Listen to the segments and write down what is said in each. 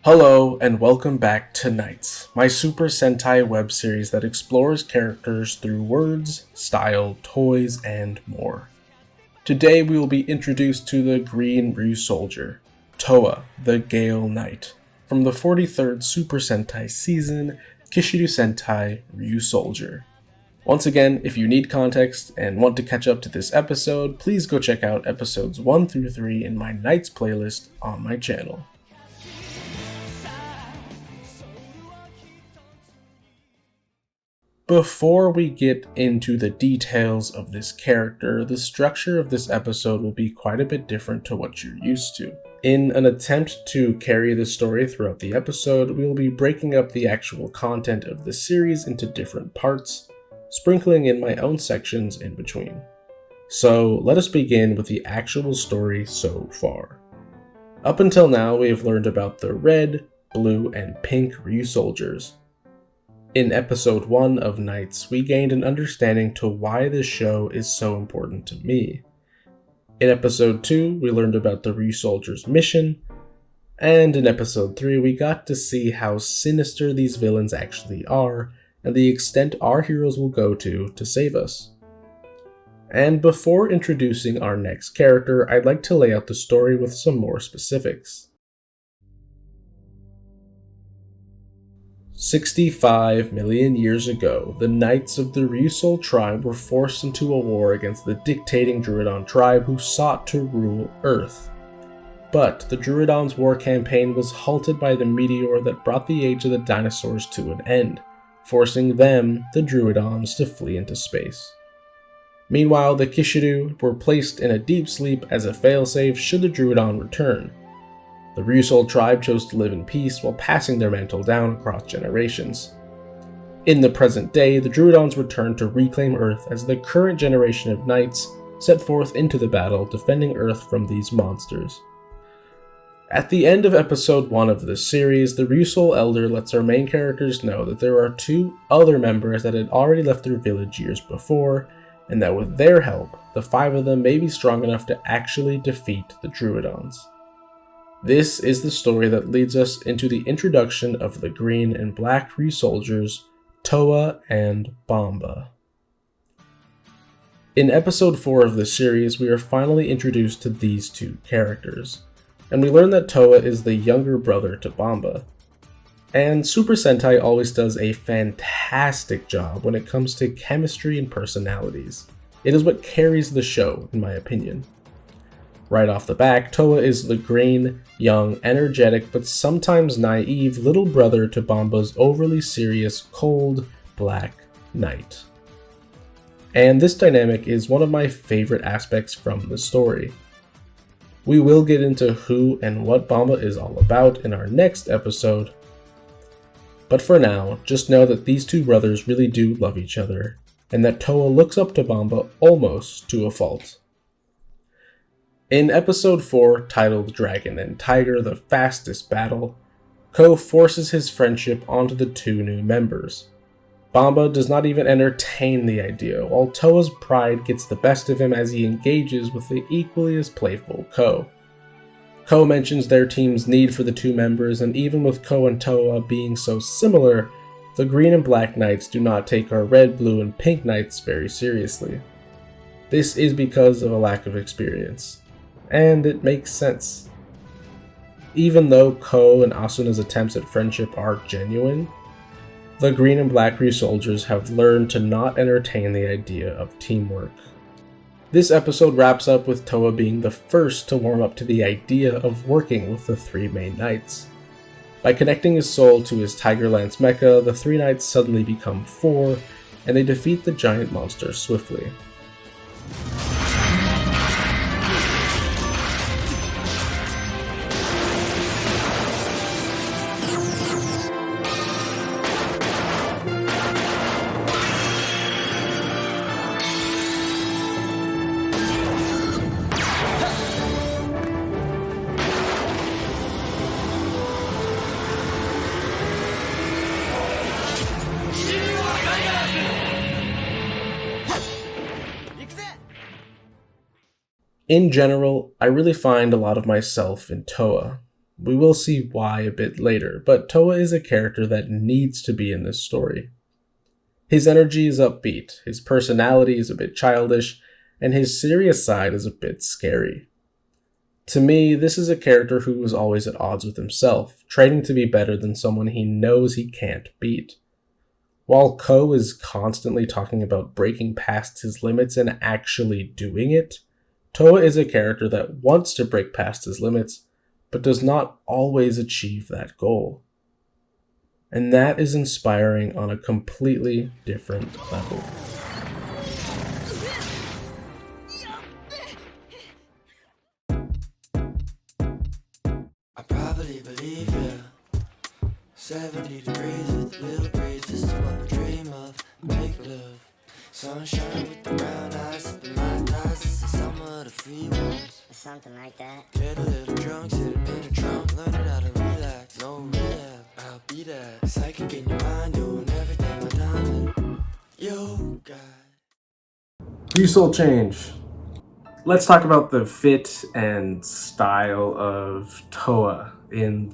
Hello and welcome back to Knights, my Super Sentai web series that explores characters through words, style, toys, and more. Today we will be introduced to the Green Ryusoul, Towa, the Gale Knight, from the 43rd Super Sentai season, Kishiru Sentai Ryusoul. Once again, if you need context and want to catch up to this episode, please go check out episodes 1 through 3 in my Knights playlist on my channel. Before we get into the details of this character, the structure of this episode will be quite a bit different to what you're used to. In an attempt to carry the story throughout the episode, we will be breaking up the actual content of the series into different parts, sprinkling in my own sections in between. So let us begin with the actual story so far. Up until now, we have learned about the red, blue, and pink Ryusoul. In episode 1 of Knights, we gained an understanding to why this show is so important to me. In episode 2, we learned about the Ryusoul's mission, and in episode 3, we got to see how sinister these villains actually are, and the extent our heroes will go to save us. And before introducing our next character, I'd like to lay out the story with some more specifics. 65 million years ago, the Knights of the Rysuoul tribe were forced into a war against the dictating Druidon tribe who sought to rule Earth. But the Druidon's war campaign was halted by the meteor that brought the age of the dinosaurs to an end, forcing them, the Druidons, to flee into space. Meanwhile, the Kishiru were placed in a deep sleep as a failsafe should the Druidon return. The Rysuoul tribe chose to live in peace while passing their mantle down across generations. In the present day, the Druidons returned to reclaim Earth as the current generation of Knights set forth into the battle, defending Earth from these monsters. At the end of episode 1 of this series, the Rysuoul Elder lets our main characters know that there are 2 other members that had already left their village years before, and that with their help, the 5 of them may be strong enough to actually defeat the Druidons. This is the story that leads us into the introduction of the green and black Ryusoul, Towa and Bamba. In episode 4 of this series, we are finally introduced to these 2 characters, and we learn that Towa is the younger brother to Bamba. And Super Sentai always does a fantastic job when it comes to chemistry and personalities. It is what carries the show, in my opinion. Right off the bat, Towa is the green, young, energetic, but sometimes naive little brother to Bamba's overly serious, cold, black knight. And this dynamic is one of my favorite aspects from the story. We will get into who and what Bamba is all about in our next episode, but for now, just know that these 2 brothers really do love each other, and that Towa looks up to Bamba almost to a fault. In episode 4, titled Dragon and Tiger, the Fastest Battle, Ko forces his friendship onto the 2 new members. Bamba does not even entertain the idea, while Towa's pride gets the best of him as he engages with the equally as playful Ko. Ko mentions their team's need for the 2 members, and even with Ko and Towa being so similar, the Green and Black Knights do not take our Red, Blue, and Pink Knights very seriously. This is because of a lack of experience. And it makes sense. Even though Ko and Asuna's attempts at friendship are genuine, the Green and Black Ryusoul have learned to not entertain the idea of teamwork. This episode wraps up with Towa being the first to warm up to the idea of working with the 3 main knights. By connecting his soul to his Tiger Lance mecha, the 3 knights suddenly become 4, and they defeat the giant monster swiftly. In general, I really find a lot of myself in Towa. We will see why a bit later, but Towa is a character that needs to be in this story. His energy is upbeat, his personality is a bit childish, and his serious side is a bit scary. To me, this is a character who is always at odds with himself, training to be better than someone he knows he can't beat. While Ko is constantly talking about breaking past his limits and actually doing it, Towa is a character that wants to break past his limits, but does not always achieve that goal. And that is inspiring on a completely different level. I probably believe ya. 70 degrees with a little breeze, this is what we dream of. Make love, sunshine with the brown eyes, sipping my thighs. This is summer of the free ones, or something like that. Get a little drunk, sitting in the trunk, learning how to relax. No rehab, I'll be that. Psychic in your mind, doing everything on time. Yo, God. Rysuoul change. Let's talk about the fit and style of Towa in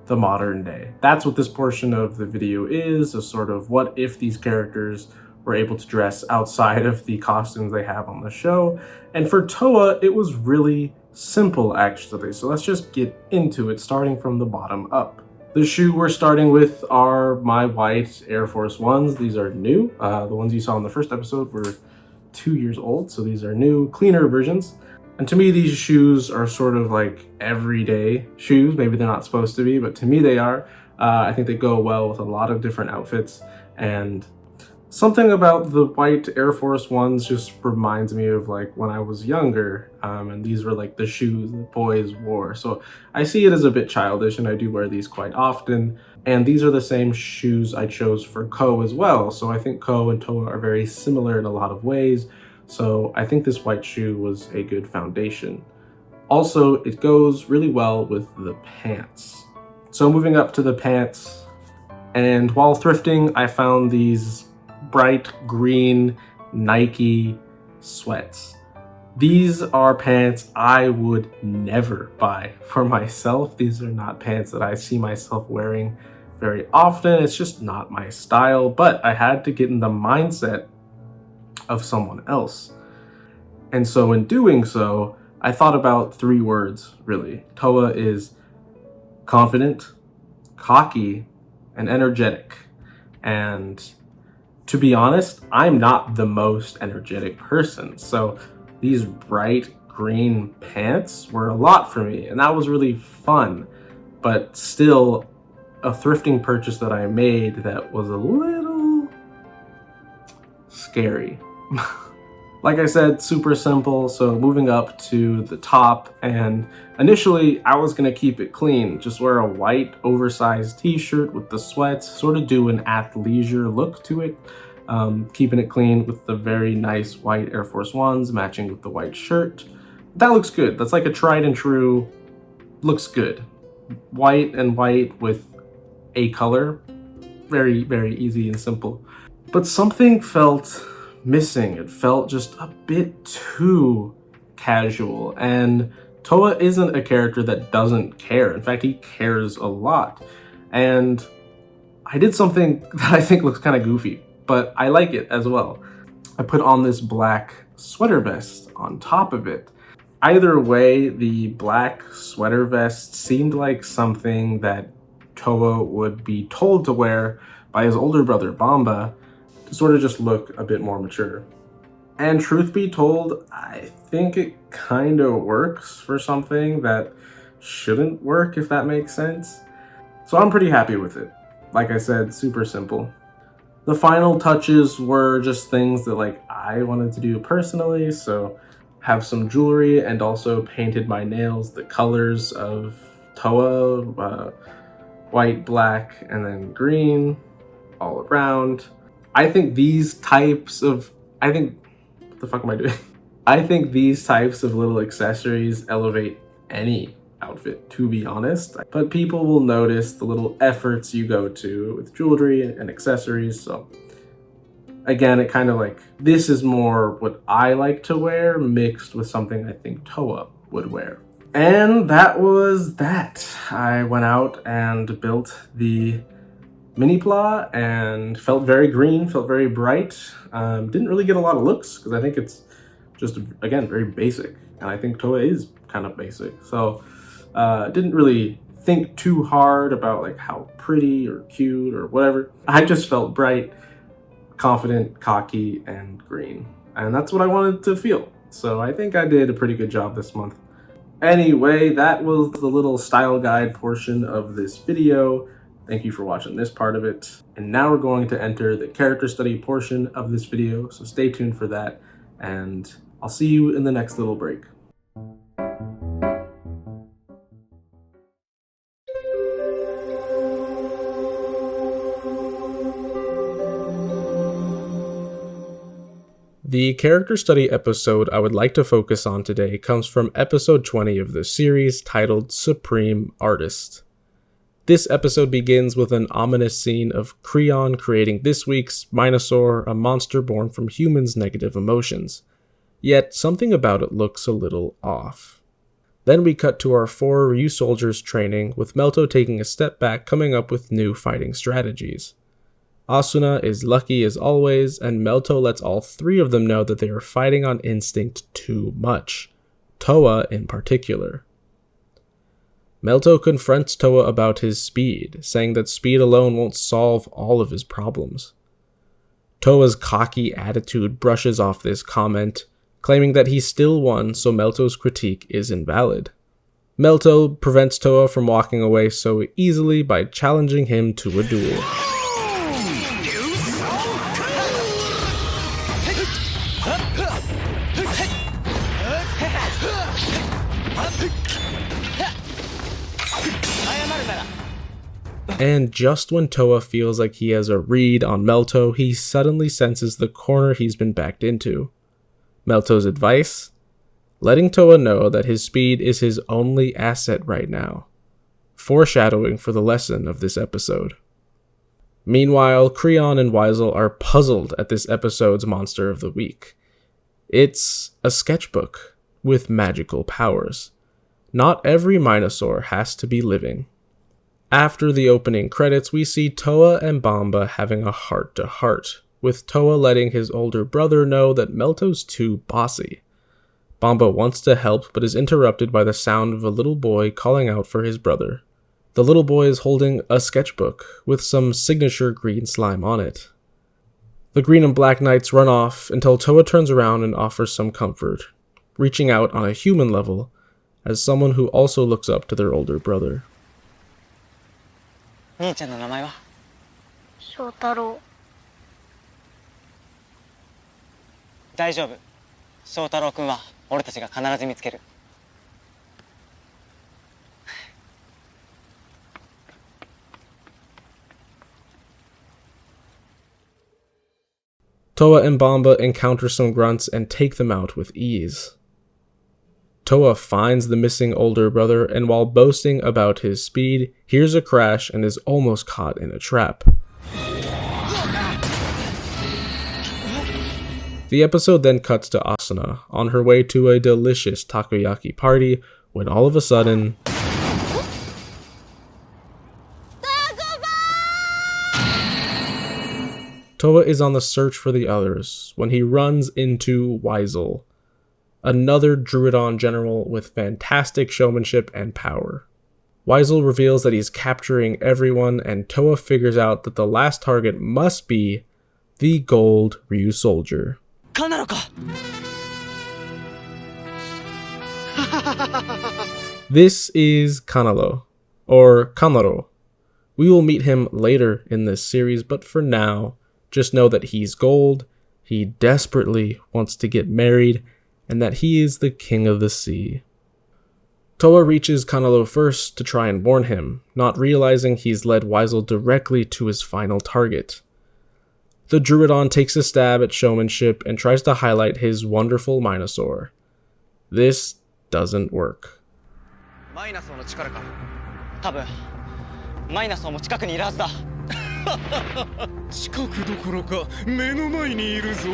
the modern day. That's what this portion of the video is, a sort of what if these characters were able to dress outside of the costumes they have on the show. And for Towa, it was really simple actually. So let's just get into it, starting from the bottom up. The shoe we're starting with are my white Air Force Ones. These are new. The ones you saw in the first episode were 2 years old, so these are new, cleaner versions. And to me, these shoes are sort of like everyday shoes. Maybe they're not supposed to be, but to me they are. I think they go well with a lot of different outfits. And something about the white Air Force Ones just reminds me of like when I was younger, and these were like the shoes that boys wore. So I see it as a bit childish, and I do wear these quite often. And these are the same shoes I chose for Ko as well. So I think Ko and Towa are very similar in a lot of ways. So I think this white shoe was a good foundation. Also, it goes really well with the pants. So moving up to the pants, and while thrifting, I found these bright green Nike sweats. These are pants I would never buy for myself. These are not pants that I see myself wearing very often. It's just not my style, but I had to get in the mindset of someone else. And so in doing so, I thought about 3 words, really. Towa is confident, cocky, and energetic. And to be honest, I'm not the most energetic person. So these bright green pants were a lot for me, and that was really fun. But still, a thrifting purchase that I made that was a little scary. Like I said, super simple. So moving up to the top, and initially I was gonna keep it clean, just wear a white oversized t-shirt with the sweats, sort of do an athleisure look to it, keeping it clean with the very nice white Air Force Ones matching with the white shirt. That looks good. That's like a tried and true, looks good. White and white with a color, very, very easy and simple. But something felt missing. It felt just a bit too casual, and Towa isn't a character that doesn't care. In fact, he cares a lot. And I did something that I think looks kind of goofy, but I like it as well. I put on this black sweater vest on top of it. Either way, the black sweater vest seemed like something that Towa would be told to wear by his older brother Bamba to sort of just look a bit more mature. And truth be told, I think it kind of works for something that shouldn't work, if that makes sense. So I'm pretty happy with it. Like I said, super simple. The final touches were just things that like I wanted to do personally, so have some jewelry and also painted my nails the colors of Towa, white, black, and then green all around. I think these types of, what the fuck am I doing? I think these types of little accessories elevate any outfit, to be honest. But people will notice the little efforts you go to with jewelry and accessories, so Again, it kind of like, this is more what I like to wear mixed with something I think Towa would wear. And that was that. I went out and built the mini pla and felt very green, felt very bright. Didn't really get a lot of looks because I think it's just, again, very basic. And I think Towa is kind of basic. So didn't really think too hard about like how pretty or cute or whatever. I just felt bright, confident, cocky, and green. And that's what I wanted to feel. So I think I did a pretty good job this month. Anyway, that was the little style guide portion of this video. Thank you for watching this part of it. And now we're going to enter the character study portion of this video, so stay tuned for that, and I'll see you in the next little break. The character study episode I would like to focus on today comes from episode 20 of the series titled Supreme Artist. This episode begins with an ominous scene of Creon creating this week's Minosaur, a monster born from humans' negative emotions. Yet something about it looks a little off. Then we cut to our 4 Ryu soldiers training, with Melto taking a step back, coming up with new fighting strategies. Asuna is lucky as always, and Melto lets all 3 of them know that they are fighting on instinct too much, Towa in particular. Melto confronts Towa about his speed, saying that speed alone won't solve all of his problems. Towa's cocky attitude brushes off this comment, claiming that he still won, so Melto's critique is invalid. Melto prevents Towa from walking away so easily by challenging him to a duel. And just when Towa feels like he has a read on Melto, he suddenly senses the corner he's been backed into. Melto's advice? Letting Towa know that his speed is his only asset right now. Foreshadowing for the lesson of this episode. Meanwhile, Creon and Rysuoul are puzzled at this episode's Monster of the Week. It's a sketchbook with magical powers. Not every Minosaur has to be living. After the opening credits, we see Towa and Bamba having a heart-to-heart, with Towa letting his older brother know that Melto's too bossy. Bamba wants to help, but is interrupted by the sound of a little boy calling out for his brother. The little boy is holding a sketchbook with some signature green slime on it. The green and black knights run off until Towa turns around and offers some comfort, reaching out on a human level as someone who also looks up to their older brother. 兄ちゃんの名前は？翔太郎。大丈夫。翔太郎くんは俺たちが必ず見つける。Towa and Bamba encounter some grunts and take them out with ease. Towa finds the missing older brother, and while boasting about his speed, hears a crash and is almost caught in a trap. The episode then cuts to Asuna, on her way to a delicious takoyaki party, when all of a sudden... Towa is on the search for the others, when he runs into Rysuoul, another Druidon general with fantastic showmanship and power. Rysuoul reveals that he's capturing everyone, and Towa figures out that the last target must be the gold Ryu soldier. This is Kanalo, or Kanaro. We will meet him later in this series, but for now, just know that he's gold, he desperately wants to get married, and that he is the king of the sea. Towa reaches Kanalo first to try and warn him, not realizing he's led Rysuoul directly to his final target. The Druidon takes a stab at showmanship and tries to highlight his wonderful Minosaur. This doesn't work. 近くどころか目の前にいるぞ。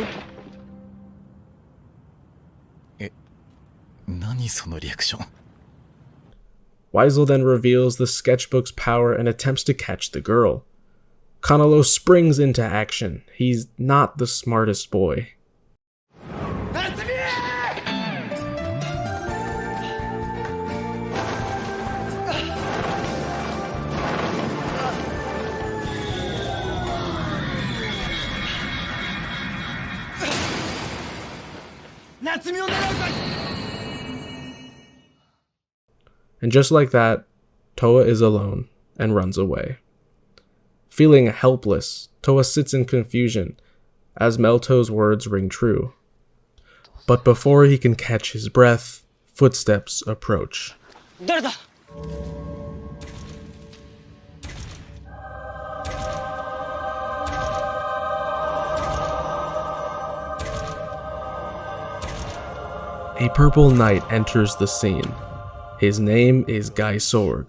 何そのリアクション。 Rysuoul then reveals the sketchbook's power and attempts to catch the girl. Kanalo springs into action. He's not the smartest boy. And just like that, Towa is alone and runs away. Feeling helpless, Towa sits in confusion as Melto's words ring true. But before he can catch his breath, footsteps approach. 誰だ? A purple knight enters the scene. His name is Rysuoul,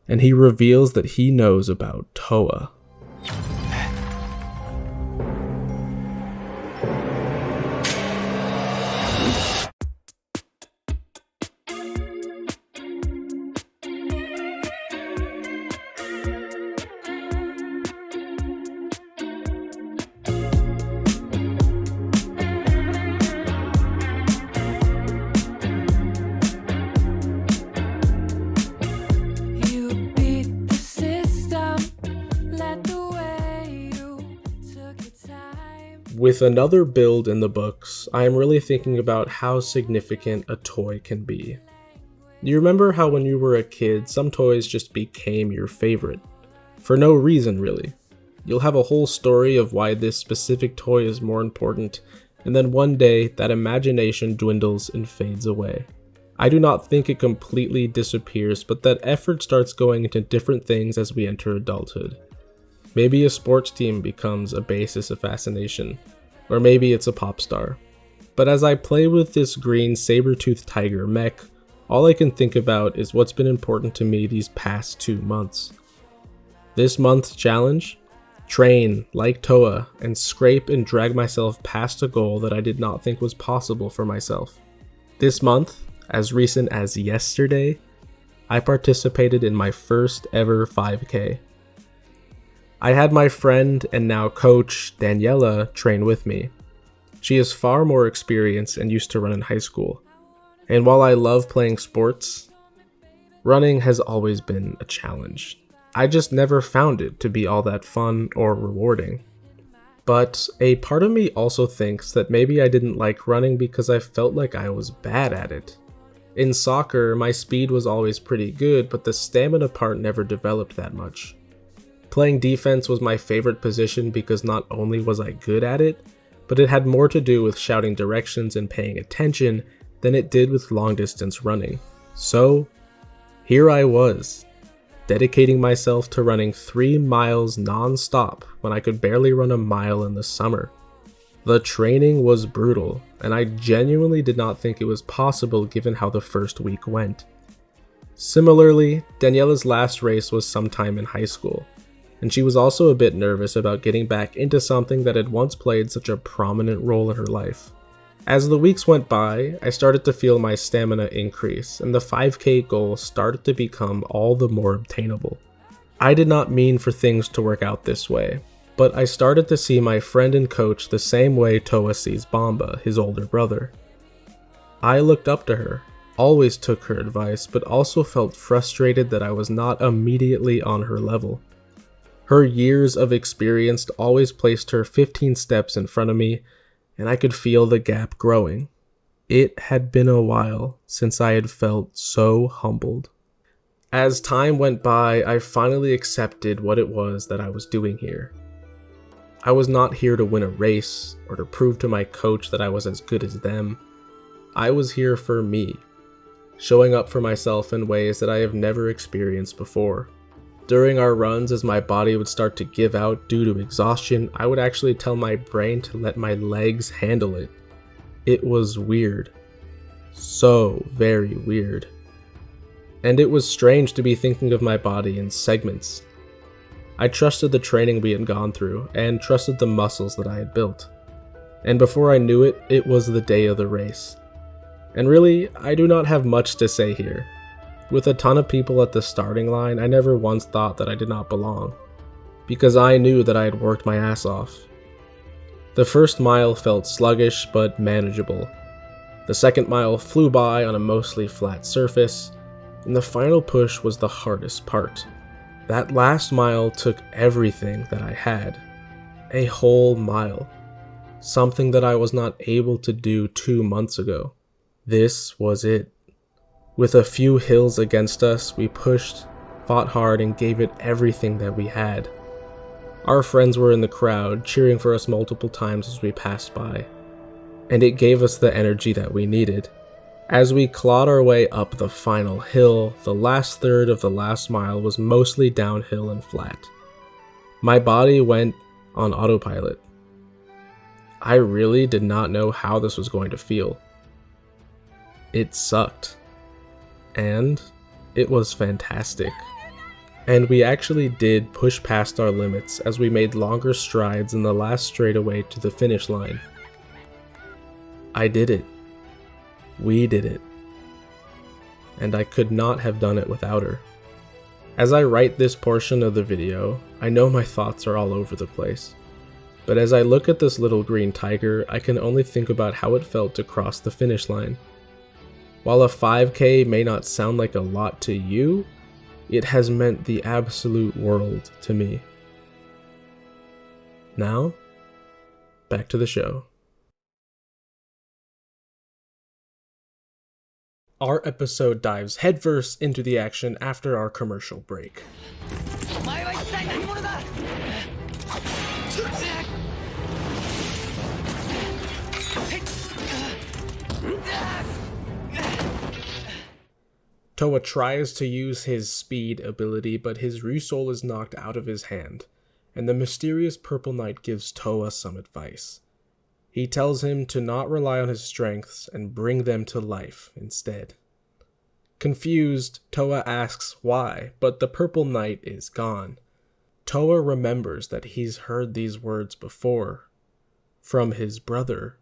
and he reveals that he knows about Towa. With another build in the books, I am really thinking about how significant a toy can be. You remember how when you were a kid, some toys just became your favorite? For no reason, really. You'll have a whole story of why this specific toy is more important, and then one day, that imagination dwindles and fades away. I do not think it completely disappears, but that effort starts going into different things as we enter adulthood. Maybe a sports team becomes a basis of fascination, or maybe it's a pop star. But as I play with this green saber-toothed tiger mech, all I can think about is what's been important to me these past 2 months. This month's challenge? Train like Towa and scrape and drag myself past a goal that I did not think was possible for myself. This month, as recent as yesterday, I participated in my first ever 5K. I had my friend and now coach, Daniela, train with me. She is far more experienced and used to run in high school. And while I love playing sports, running has always been a challenge. I just never found it to be all that fun or rewarding. But a part of me also thinks that maybe I didn't like running because I felt like I was bad at it. In soccer, my speed was always pretty good, but the stamina part never developed that much. Playing defense was my favorite position because not only was I good at it, but it had more to do with shouting directions and paying attention than it did with long distance running. So, here I was, dedicating myself to running 3 miles non-stop when I could barely run a mile in the summer. The training was brutal, and I genuinely did not think it was possible given how the first week went. Similarly, Daniela's last race was sometime in high school, and she was also a bit nervous about getting back into something that had once played such a prominent role in her life. As the weeks went by, I started to feel my stamina increase, and the 5K goal started to become all the more obtainable. I did not mean for things to work out this way, but I started to see my friend and coach the same way Towa sees Bamba, his older brother. I looked up to her, always took her advice, but also felt frustrated that I was not immediately on her level. Her years of experience always placed her 15 steps in front of me, and I could feel the gap growing. It had been a while since I had felt so humbled. As time went by, I finally accepted what it was that I was doing here. I was not here to win a race or to prove to my coach that I was as good as them. I was here for me, showing up for myself in ways that I have never experienced before. During our runs, as my body would start to give out due to exhaustion, I would actually tell my brain to let my legs handle it. It was weird. So very weird. And it was strange to be thinking of my body in segments. I trusted the training we had gone through, and trusted the muscles that I had built. And before I knew it, it was the day of the race. And really, I do not have much to say here. With a ton of people at the starting line, I never once thought that I did not belong, because I knew that I had worked my ass off. The first mile felt sluggish but manageable. The second mile flew by on a mostly flat surface, and the final push was the hardest part. That last mile took everything that I had. A whole mile. Something that I was not able to do 2 months ago. This was it. With a few hills against us, we pushed, fought hard, and gave it everything that we had. Our friends were in the crowd, cheering for us multiple times as we passed by, and it gave us the energy that we needed. As we clawed our way up the final hill, the last third of the last mile was mostly downhill and flat. My body went on autopilot. I really did not know how this was going to feel. It sucked. And it was fantastic. And we actually did push past our limits as we made longer strides in the last straightaway to the finish line. I did it. We did it. And I could not have done it without her. As I write this portion of the video, I know my thoughts are all over the place. But as I look at this little green tiger, I can only think about how it felt to cross the finish line. While a 5K may not sound like a lot to you, it has meant the absolute world to me. Now, back to the show. Our episode dives headfirst into the action after our commercial break. Towa tries to use his speed ability, but his Rysuoul is knocked out of his hand, and the mysterious Purple Knight gives Towa some advice. He tells him to not rely on his strengths and bring them to life instead. Confused, Towa asks why, but the Purple Knight is gone. Towa remembers that he's heard these words before, from his brother,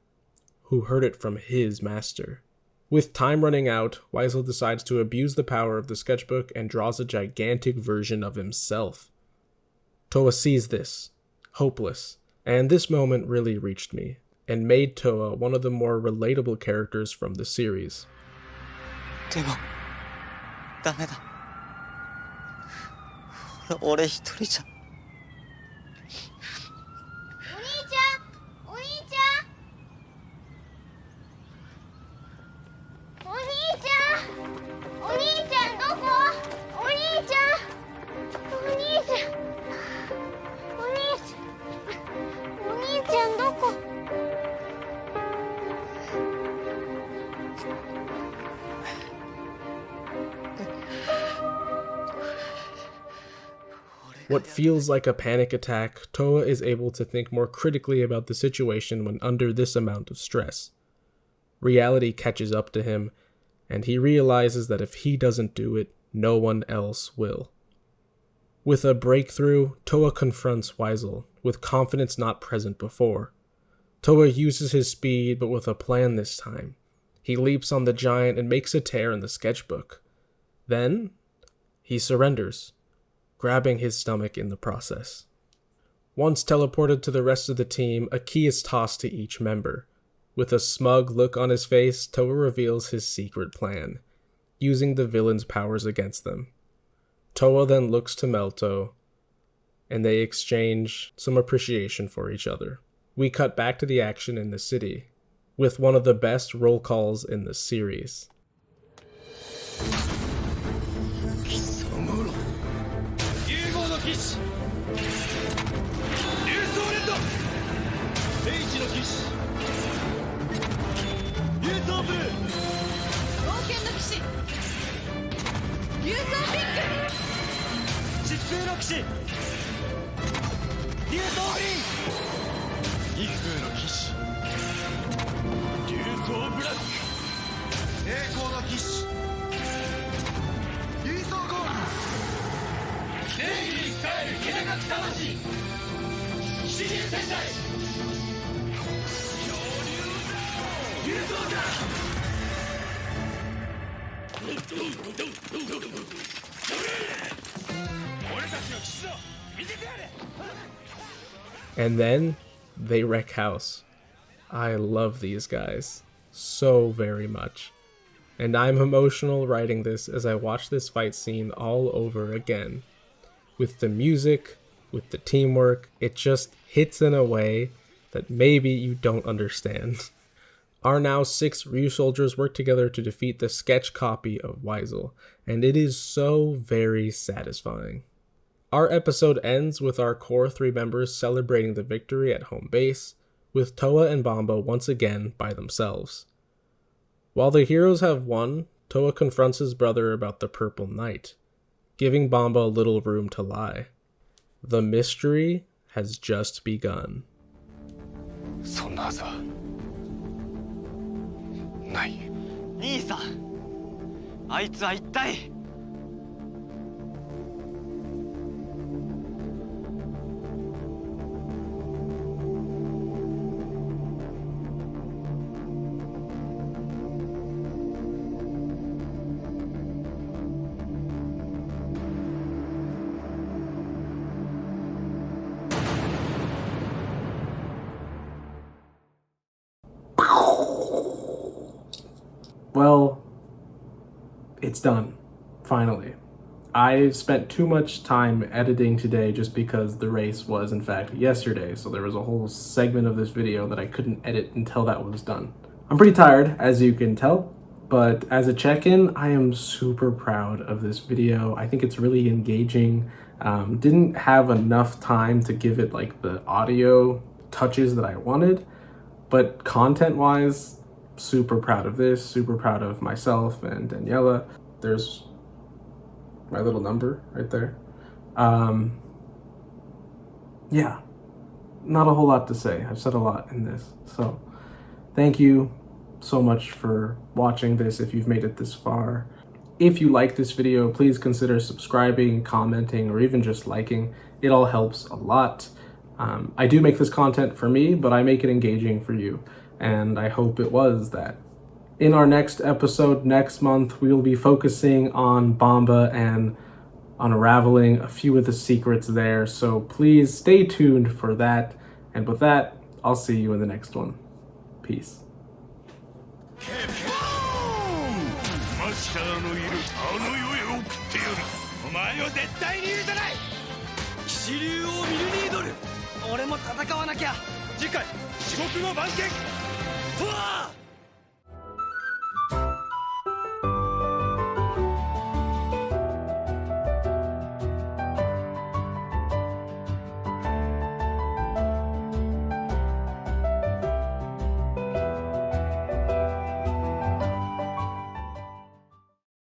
who heard it from his master. With time running out, Rysuoul decides to abuse the power of the sketchbook and draws a gigantic version of himself. Towa sees this, hopeless, and this moment really reached me, and made Towa one of the more relatable characters from the series. でもダメだ。俺一人じゃ。お兄ちゃん、お兄ちゃん、お兄ちゃん、お兄ちゃんどこ？お兄ちゃん、お兄ちゃん、お兄ちゃん、お兄ちゃんどこ？ What feels like a panic attack, Towa is able to think more critically about the situation when under this amount of stress. Reality catches up to him, and he realizes that if he doesn't do it, no one else will. With a breakthrough, Towa confronts Rysuoul, with confidence not present before. Towa uses his speed, but with a plan this time. He leaps on the giant and makes a tear in the sketchbook. Then, he surrenders, grabbing his stomach in the process. Once teleported to the rest of the team, a key is tossed to each member. With a smug look on his face, Towa reveals his secret plan, using the villain's powers against them. Towa then looks to Melto, and they exchange some appreciation for each other. We cut back to the action in the city, with one of the best roll calls in the series. 騎士竜装連動聖地の騎士竜装ブルー冒険の騎士竜装ピンク疾風の騎士竜装グリーン威風の騎士竜装ブラック栄光の騎士竜装ゴールド正義に光 And then they wreck house. I love these guys so very much. And I'm emotional writing this as I watch this fight scene all over again. With the music, with the teamwork, it just hits in a way that maybe you don't understand. Our now 6 Ryu soldiers work together to defeat the sketch copy of Rysuoul, and it is so very satisfying. Our episode ends with our core 3 members celebrating the victory at home base, with Towa and Bomba once again by themselves. While the heroes have won, Towa confronts his brother about the Purple Knight, giving Bomba little room to lie. The mystery has just begun. そんなはずはない。兄さん、あいつは一体。Well, it's done, finally. I spent too much time editing today just because the race was in fact yesterday, so there was a whole segment of this video that I couldn't edit until that was done. I'm pretty tired, as you can tell, but as a check-in, I am super proud of this video. I think it's really engaging. Didn't have enough time to give it like the audio touches that I wanted, but content-wise, super proud of this, super proud of myself and Daniela. There's my little number right there. Yeah, not a whole lot to say. I've said a lot in this. So thank you so much for watching this if you've made it this far. If you like this video, please consider subscribing, commenting, or even just liking. It all helps a lot. I do make this content for me, but I make it engaging for you. And I hope it was that. In our next episode next month, we will be focusing on Bomba and unraveling a few of the secrets there, so please stay tuned for that. And with that, I'll see you in the next one. Peace. マスターのいるあの世へ送ってやる。お前を絶対に許さない。騎士竜王ミルニードル、俺も戦わなきゃ。次回至極の番犬トワー